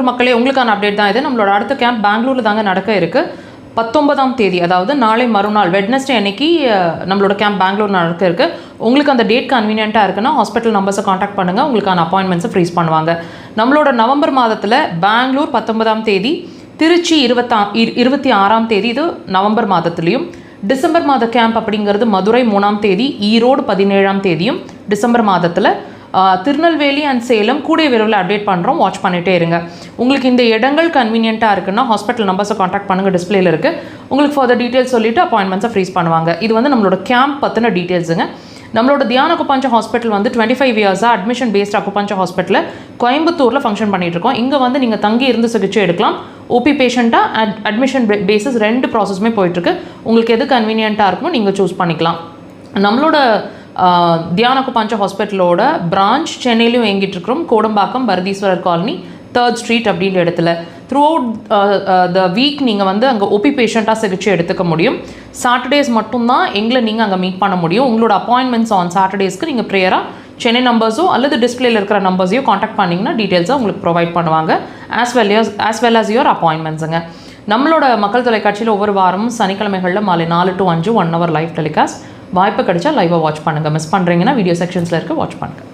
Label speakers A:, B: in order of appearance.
A: மக்களே, உங்களுக்கான அப்டேட் தான் இது. நம்மளோட அடுத்த கேம்ப் பெங்களூரில் தாங்க நடக்க இருக்குது. 19ஆம் தேதி, அதாவது நாளை மறுநாள் வெட்னஸ்டே அன்னைக்கு நம்மளோட கேம்ப் பெங்களூர் நடக்க இருக்குது. உங்களுக்கு அந்த டேட் கன்வீனியண்ட்டாக இருக்குன்னா ஹாஸ்பிட்டல் நம்பர்ஸை காண்டாக்ட் பண்ணுங்கள். உங்களுக்கான அப்பாயின்மெண்ட்ஸை ஃப்ரீஸ் பண்ணுவாங்க. நம்மளோட நவம்பர் மாதத்தில் பெங்களூர் 19ஆம் தேதி, திருச்சி 26ஆம் தேதி, இது நவம்பர் மாதத்துலேயும். டிசம்பர் மாத கேம்ப் அப்படிங்கிறது மதுரை 3ஆம் தேதி, ஈரோடு 17ஆம் தேதியும் டிசம்பர் மாதத்தில். திருநெல்வேலி அண்ட் சேலம் கூடிய விரைவில் அப்டேட் பண்ணுறோம். வாட்ச் பண்ணிகிட்டே இருங்க. உங்களுக்கு இந்த இடங்கள் கன்வீனியண்ட்டாக இருக்குன்னா ஹாஸ்பிட்டல் நம்பர்ஸை காண்டாக்ட் பண்ணுங்கள். டிஸ்பிளேல இருக்குது. உங்களுக்கு ஃபார் டீட்டெயில்ஸ் சொல்லிவிட்டு அப்பாயின்மெண்ட்ஸை ஃப்ரீஸ் பண்ணுவாங்க. இது வந்து நம்மளோட கேம்ப் பற்றின டீட்டெயில்ஸுங்க. நம்மளோட தியான அக்குபஞ்சர் ஹாஸ்பிட்டல் வந்து 25 இயர்ஸாக அட்மிஷன் பேஸ்ட் அக்குபஞ்சர் ஹாஸ்பிட்டலில் கோயம்புத்தூரில் ஃபங்க்ஷன் பண்ணிகிட்டு இருக்கோம். இங்கே வந்து நீங்கள் தங்கி இருந்து சிகிச்சை எடுக்கலாம். ஓபி பேஷண்ட்டாக அட்மிஷன் பேசிஸ் 2 ப்ராசஸுமே போயிட்டுருக்கு. உங்களுக்கு எது கன்வீனியண்ட்டாக இருக்குமோ நீங்கள் சூஸ் பண்ணிக்கலாம். நம்மளோட தியான அக்குபஞ்சர் ஹாஸ்பிட்டலோட பிரான்ச் சென்னையிலும் இயங்கிட்டு இருக்கிறோம். Kodambakkam Bharatheeswarar colony 3rd street அப்படின்ற இடத்துல. த்ரூ அவுட் த வீக் நீங்கள் வந்து அங்கே ஓபி பேஷண்ட்டாக சிகிச்சை எடுத்துக்க முடியும். சாட்டர்டேஸ் மட்டும்தான் எங்களை நீங்கள் அங்கே மீட் பண்ண முடியும். உங்களோட அப்பாயின்மெண்ட்ஸ் ஆன் சாட்டர்டேஸ்க்கு நீங்கள் ப்ரேயராக சென்னை நம்பர்ஸோ அல்லது டிஸ்பிளேல இருக்கிற நம்பர்ஸையோ காண்டாக்ட் பண்ணிங்கன்னா டீட்டெயில்ஸாக உங்களுக்கு ப்ரொவைட் பண்ணுவாங்க. ஆஸ் வெல் as யுவர் அப்பாயின்மெண்ட்ஸுங்க. நம்மளோட மக்கள் தொலைக்காட்சியில் ஒவ்வொரு வாரமும் சனிக்கிழமைகளில் மாலை 4 to 5 1 hour லைவ் டெலிகாஸ்ட். வாய்ப்பு கிடைச்சா லைவாக வாட்ச் பண்ணுங்கள். மிஸ் பண்ணுறீங்கன்னா வீடியோ செக்ஷன்ஸில் இருக்க வாட்ச் பண்ணுங்கள்.